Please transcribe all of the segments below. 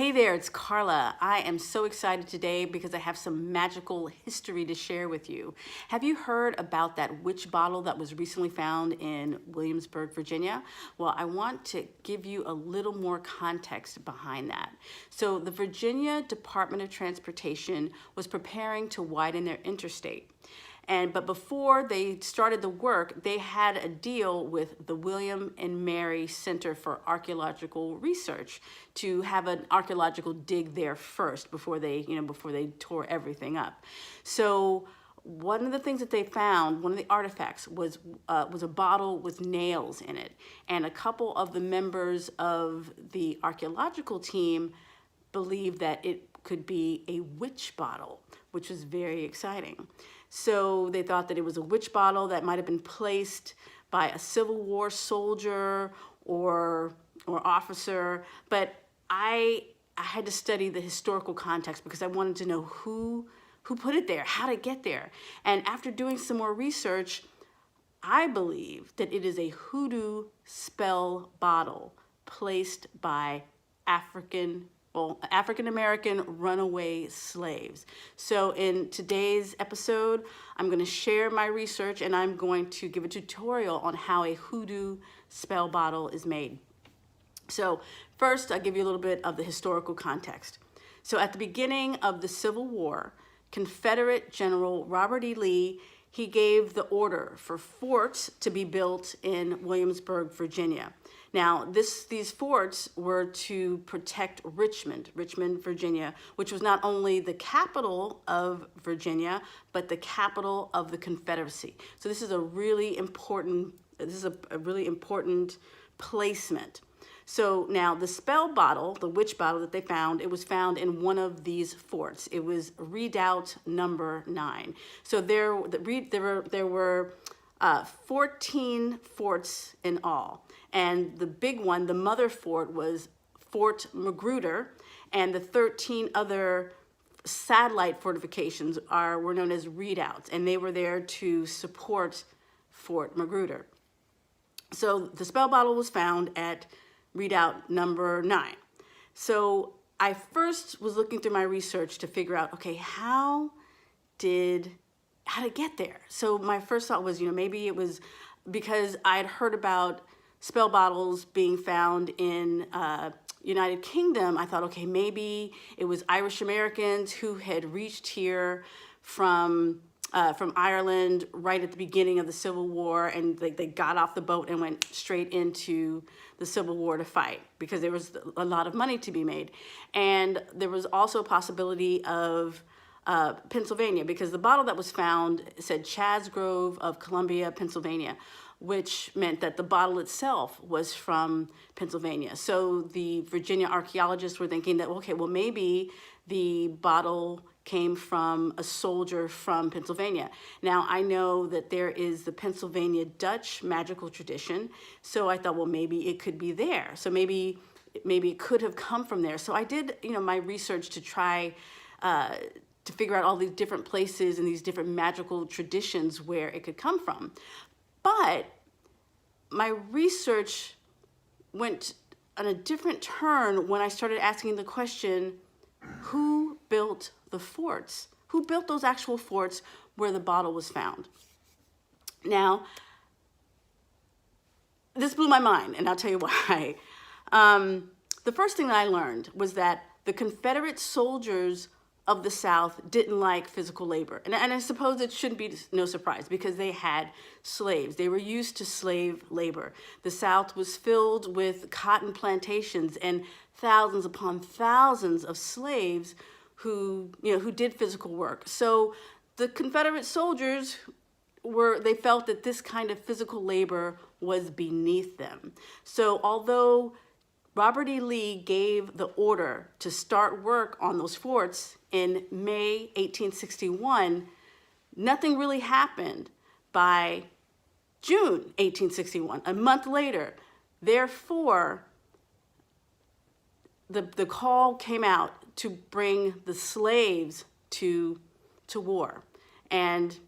Hey there, it's Carla. I am so excited today because I have some magical history to share with you. Have you heard about that witch bottle that was recently found in Williamsburg, Virginia? Well, I want to give you a little more context behind that. So the Virginia Department of Transportation was preparing to widen their interstate. But before they started the work, they had a deal with the William and Mary Center for Archaeological Research to have an archaeological dig there first before they tore everything up. So one of the things that they found, one of the artifacts was a bottle with nails in it, and a couple of the members of the archaeological team believed that it could be a witch bottle, which was very exciting. So they thought that it was a witch bottle that might have been placed by a Civil War soldier or officer, but I had to study the historical context because I wanted to know who put it there, how to get there. And after doing some more research, I believe that it is a hoodoo spell bottle placed by African-American runaway slaves. So in today's episode, I'm going to share my research and I'm going to give a tutorial on how a hoodoo spell bottle is made. So first, I'll give you a little bit of the historical context. So at the beginning of the Civil War, Confederate General Robert E. Lee, he gave the order for forts to be built in Williamsburg, Virginia. Now, these forts were to protect Richmond, Virginia, which was not only the capital of Virginia, but the capital of the Confederacy. So this is a really important placement. So now the spell bottle, the witch bottle that they found, it was found in one of these forts. It was Redoubt number 9. So there were 14 forts in all. And the big one, the mother fort, was Fort Magruder, and the 13 other satellite fortifications were known as redoubts, and they were there to support Fort Magruder. So the spell bottle was found at Redoubt number 9. So I first was looking through my research to figure out, okay, how to get there. So my first thought was, maybe it was because I'd heard about spell bottles being found in United Kingdom. I thought, okay, maybe it was Irish Americans who had reached here from Ireland right at the beginning of the Civil War, and they got off the boat and went straight into the Civil War to fight because there was a lot of money to be made. And there was also a possibility of Pennsylvania, because the bottle that was found said Chasgrove of Columbia, Pennsylvania, which meant that the bottle itself was from Pennsylvania. So the Virginia archaeologists were thinking that, okay, well, maybe the bottle came from a soldier from Pennsylvania. Now, I know that there is the Pennsylvania Dutch magical tradition, so I thought, well, maybe it could be there. So maybe it could have come from there. So I did, my research to try to figure out all these different places and these different magical traditions where it could come from. But my research went on a different turn when I started asking the question, who built the forts? Who built those actual forts where the bottle was found? Now, this blew my mind, and I'll tell you why. The first thing that I learned was that the Confederate soldiers of the South didn't like physical labor. And I suppose it shouldn't be no surprise because they had slaves. They were used to slave labor. The South was filled with cotton plantations and thousands upon thousands of slaves who did physical work. So the Confederate soldiers they felt that this kind of physical labor was beneath them. So although Robert E. Lee gave the order to start work on those forts in May 1861, nothing really happened by June 1861, a month later. Therefore, the call came out to bring the slaves to war. And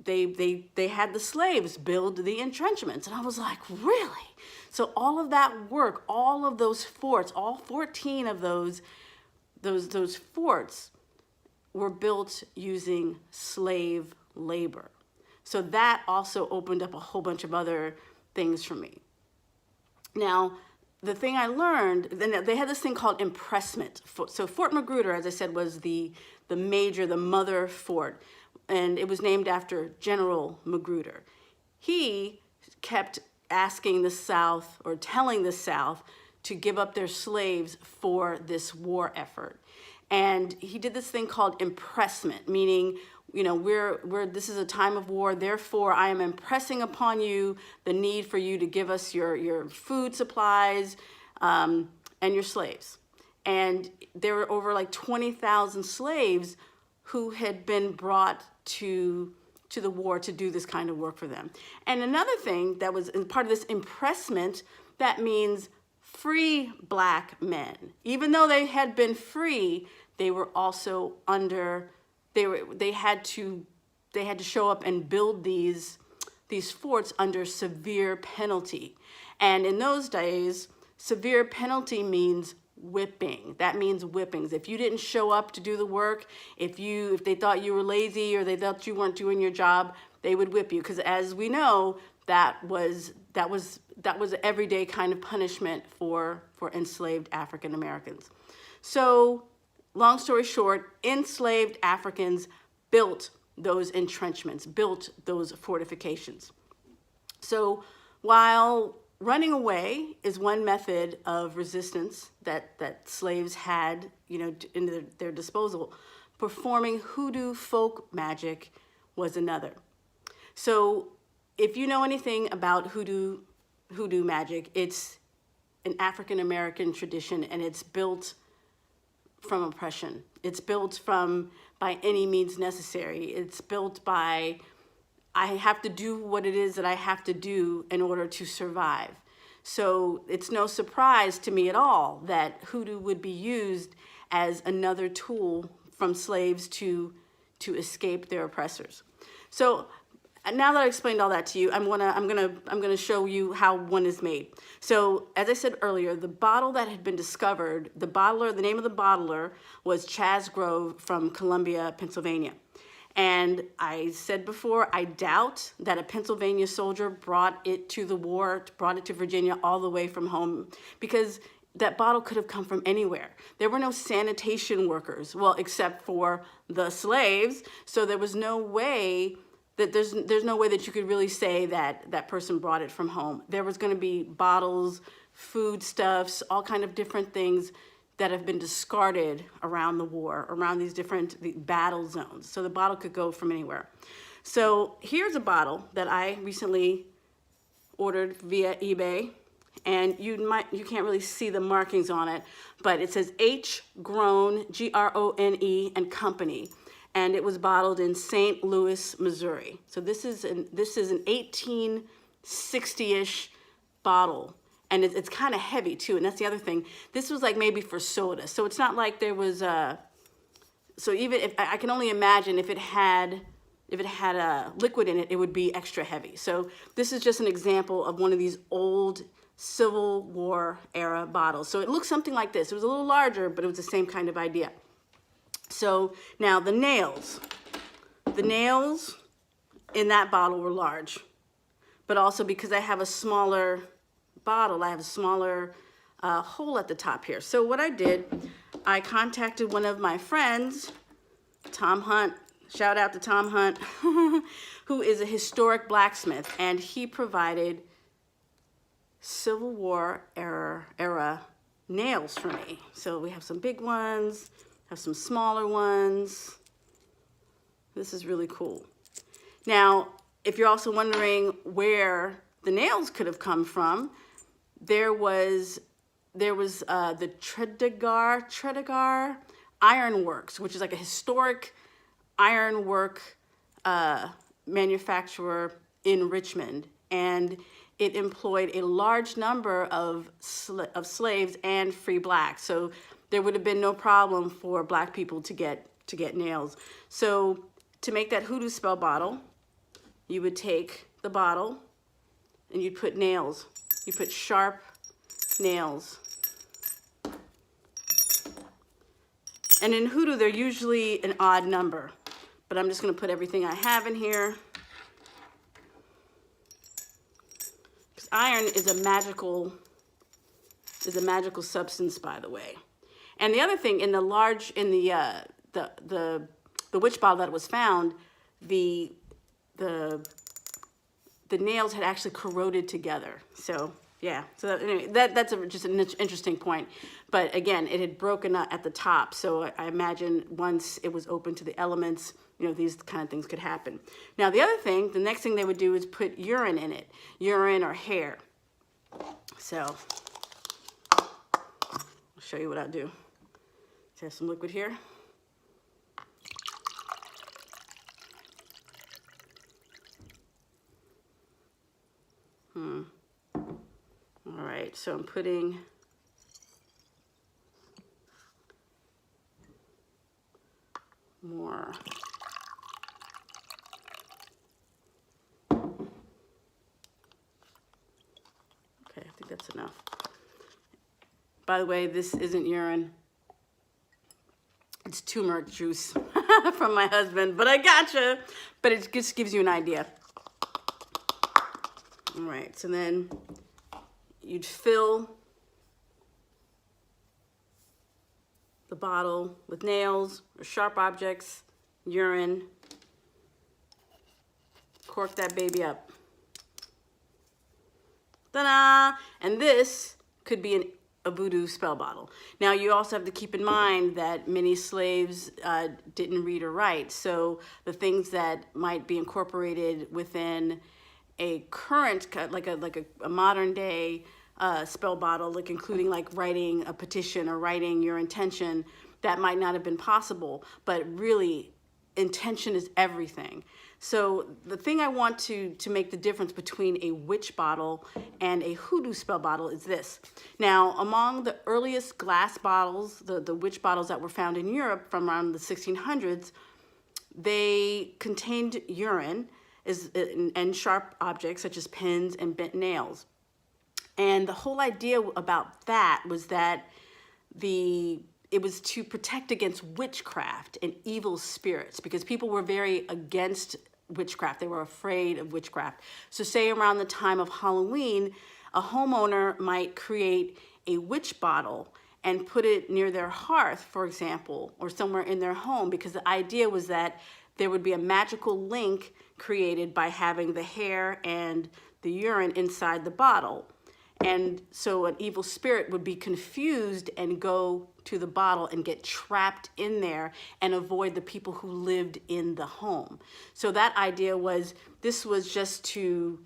they had the slaves build the entrenchments. And I was like, really? So all of that work, all of those forts, all 14 of those forts were built using slave labor. So that also opened up a whole bunch of other things for me. Now, the thing I learned, then they had this thing called impressment. So Fort Magruder, as I said, was the mother fort, and it was named after General Magruder. He kept asking the South, or telling the South, to give up their slaves for this war effort. And he did this thing called impressment, meaning, this is a time of war, therefore I am impressing upon you the need for you to give us your food supplies and your slaves. And there were over like 20,000 slaves who had been brought to the war to do this kind of work for them. And another thing that was part of this impressment, that means free black men. Even though they had been free, they were also under, they had to show up and build these forts under severe penalty. And in those days, severe penalty means whipping. That means whippings. If you didn't show up to do the work, if they thought you were lazy or they thought you weren't doing your job, they would whip you. Because as we know, that was everyday kind of punishment for enslaved African Americans. So, long story short, enslaved Africans built those entrenchments, built those fortifications. So while running away is one method of resistance that slaves had, in their disposal, performing hoodoo folk magic was another. So if you know anything about hoodoo magic, it's an African American tradition, and it's built from oppression. It's built from by any means necessary. It's built by, I have to do what it is that I have to do in order to survive. So it's no surprise to me at all that hoodoo would be used as another tool from slaves to escape their oppressors. So now that I explained all that to you, I'm gonna show you how one is made. So as I said earlier, the bottle that had been discovered, the name of the bottler was Chas Grove from Columbia, Pennsylvania. And I said before, I doubt that a Pennsylvania soldier brought it to the war, brought it to Virginia all the way from home, because that bottle could have come from anywhere. There were no sanitation workers, well, except for the slaves. So there was no way that there's no way that you could really say that that person brought it from home. There was going to be bottles, foodstuffs, all kind of different things that have been discarded around the war, around these different battle zones. So the bottle could go from anywhere. So here's a bottle that I recently ordered via eBay, and you can't really see the markings on it, but it says H. Grone, Grone and Company. And it was bottled in St. Louis, Missouri. So this is an 1860-ish bottle, and it's kind of heavy too. And that's the other thing. This was like maybe for soda, so it's not like there was so even if I can only imagine if it had a liquid in it, it would be extra heavy. So this is just an example of one of these old Civil War era bottles. So it looks something like this. It was a little larger, but it was the same kind of idea. So now the nails in that bottle were large, but also because I have a smaller bottle, I have a smaller hole at the top here. So what I did, I contacted one of my friends, Tom Hunt, shout out to Tom Hunt, who is a historic blacksmith, and he provided Civil War era nails for me. So we have some big ones, have some smaller ones. This is really cool. Now, if you're also wondering where the nails could have come from, there was the Tredegar Iron Works, which is like a historic ironwork manufacturer in Richmond, and it employed a large number of slaves and free blacks. So there would have been no problem for black people to get nails. So to make that hoodoo spell bottle, you would take the bottle and you'd put nails. You put sharp nails. And in Hoodoo, they're usually an odd number, but I'm just gonna put everything I have in here. Because iron is a magical substance, by the way. And the other thing, in the witch bottle that was found, the nails had actually corroded together. So yeah, so anyway, that's just an interesting point. But again, it had broken up at the top. So I imagine once it was open to the elements, you know, these kind of things could happen. Now the other thing, the next thing they would do is put urine in it, urine or hair. So I'll show you what I'll do. So I have some liquid here. All right, so I'm putting more. Okay, I think that's enough. By the way, this isn't urine. It's turmeric juice from my husband, but I gotcha. But it just gives you an idea. All right, so then you'd fill the bottle with nails or sharp objects, urine, cork that baby up. Ta-da! And this could be a voodoo spell bottle. Now you also have to keep in mind that many slaves didn't read or write, so the things that might be incorporated within a current, like a modern day spell bottle, like including like writing a petition or writing your intention, that might not have been possible, but really intention is everything. So the thing I want to make the difference between a witch bottle and a hoodoo spell bottle is this. Now, among the earliest glass bottles, the witch bottles that were found in Europe from around the 1600s, they contained urine and sharp objects such as pins and bent nails. And the whole idea about that was that it was to protect against witchcraft and evil spirits, because people were very against witchcraft. They were afraid of witchcraft. So say around the time of Halloween, a homeowner might create a witch bottle and put it near their hearth, for example, or somewhere in their home, because the idea was that there would be a magical link created by having the hair and the urine inside the bottle. And so an evil spirit would be confused and go to the bottle and get trapped in there and avoid the people who lived in the home. So that idea was, this was just to,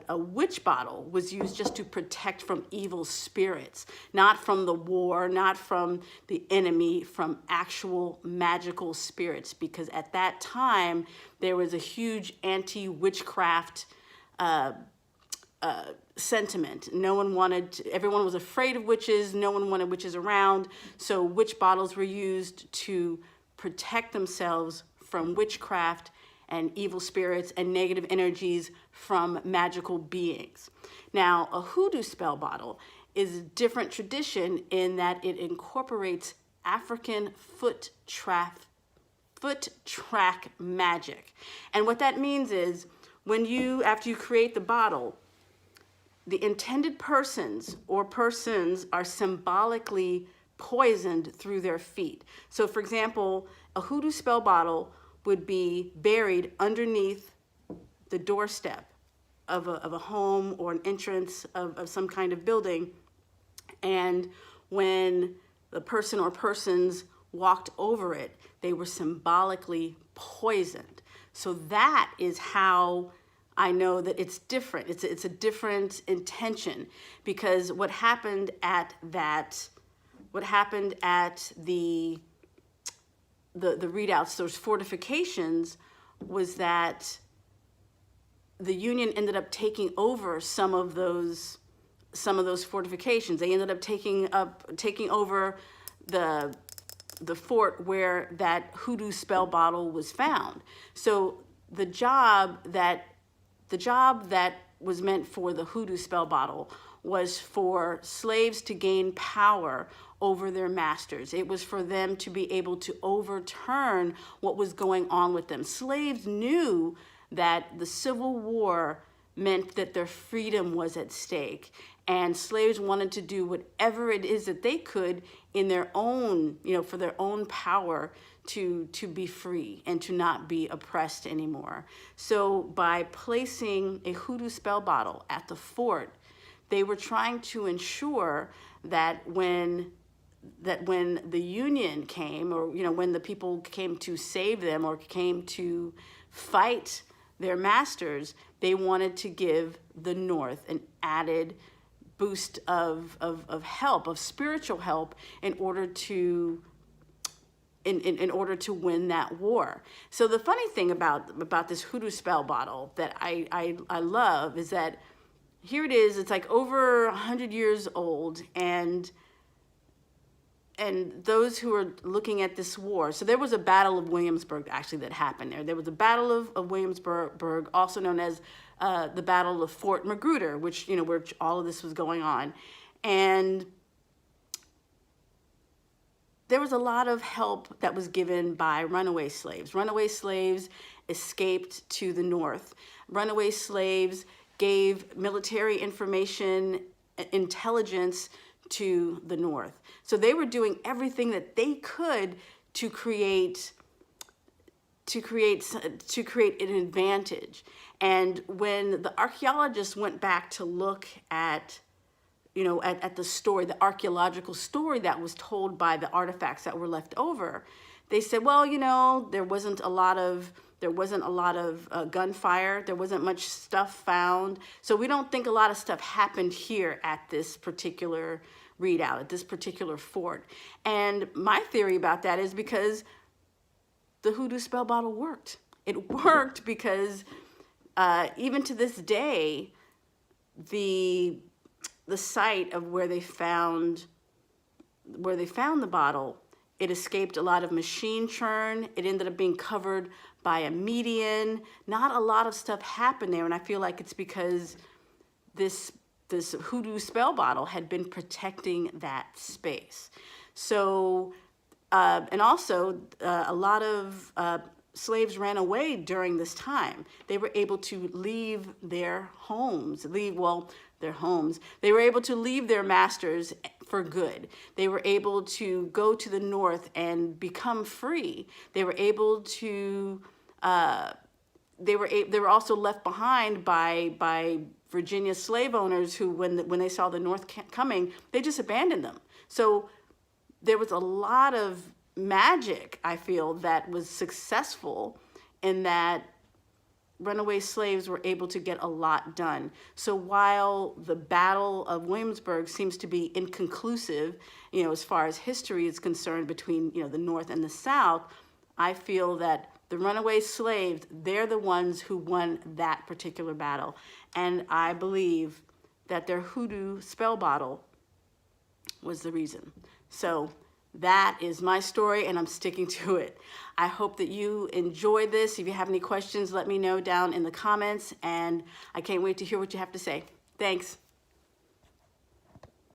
a witch bottle was used just to protect from evil spirits, not from the war, not from the enemy, from actual magical spirits, because at that time there was a huge anti-witchcraft sentiment. Everyone was afraid of witches, no one wanted witches around, so witch bottles were used to protect themselves from witchcraft and evil spirits and negative energies from magical beings. Now, a hoodoo spell bottle is a different tradition in that it incorporates African foot track magic. And what that means is, after you create the bottle, the intended persons are symbolically poisoned through their feet. So for example, a hoodoo spell bottle would be buried underneath the doorstep of a home or an entrance of some kind of building. And when the person or persons walked over it, they were symbolically poisoned. So that is how I know that it's different. It's a different intention, because what happened at the readouts, those fortifications, was that the Union ended up taking over some of those fortifications. They ended up taking over the fort where that hoodoo spell bottle was found. So the job that was meant for the hoodoo spell bottle was for slaves to gain power over their masters. It was for them to be able to overturn what was going on with them. Slaves knew that the Civil War meant that their freedom was at stake, and slaves wanted to do whatever it is that they could in their own, for their own power to be free and to not be oppressed anymore. So by placing a hoodoo spell bottle at the fort, they were trying to ensure that when the Union came, or when the people came to save them or came to fight their masters, they wanted to give the North an added boost of help, of spiritual help, in order to win that war. So the funny thing about this hoodoo spell bottle that I love is that here it is. It's like over 100 years old, and those who are looking at this war, so there was a Battle of Williamsburg actually that happened there. There was a Battle of Williamsburg, also known as the Battle of Fort Magruder, which, where all of this was going on. And there was a lot of help that was given by runaway slaves. Runaway slaves escaped to the North. Runaway slaves gave military information, intelligence to the North. So they were doing everything that they could to create an advantage. And when the archaeologists went back to look at the story, the archaeological story that was told by the artifacts that were left over, they said, well, there wasn't a lot of gunfire. There wasn't much stuff found. So we don't think a lot of stuff happened here at this particular readout, at this particular fort. And my theory about that is because the hoodoo spell bottle worked. It worked because even to this day, the site of where they found the bottle, it escaped a lot of machine churn. It ended up being covered by a median. Not a lot of stuff happened there, and I feel like it's because this hoodoo spell bottle had been protecting that space. So, and also a lot of slaves ran away during this time. They were able to leave their homes, They were able to leave their masters for good. They were able to go to the North and become free. They were able to, they were also left behind by Virginia slave owners who, when they saw the North coming, they just abandoned them. So there was a lot of magic, I feel, that was successful in that runaway slaves were able to get a lot done. So while the Battle of Williamsburg seems to be inconclusive, as far as history is concerned between, the North and the South, I feel that the runaway slaves, they're the ones who won that particular battle. And I believe that their hoodoo spell bottle was the reason. So that is my story, and I'm sticking to it. I hope that you enjoyed this. If you have any questions, let me know down in the comments, and I can't wait to hear what you have to say. Thanks.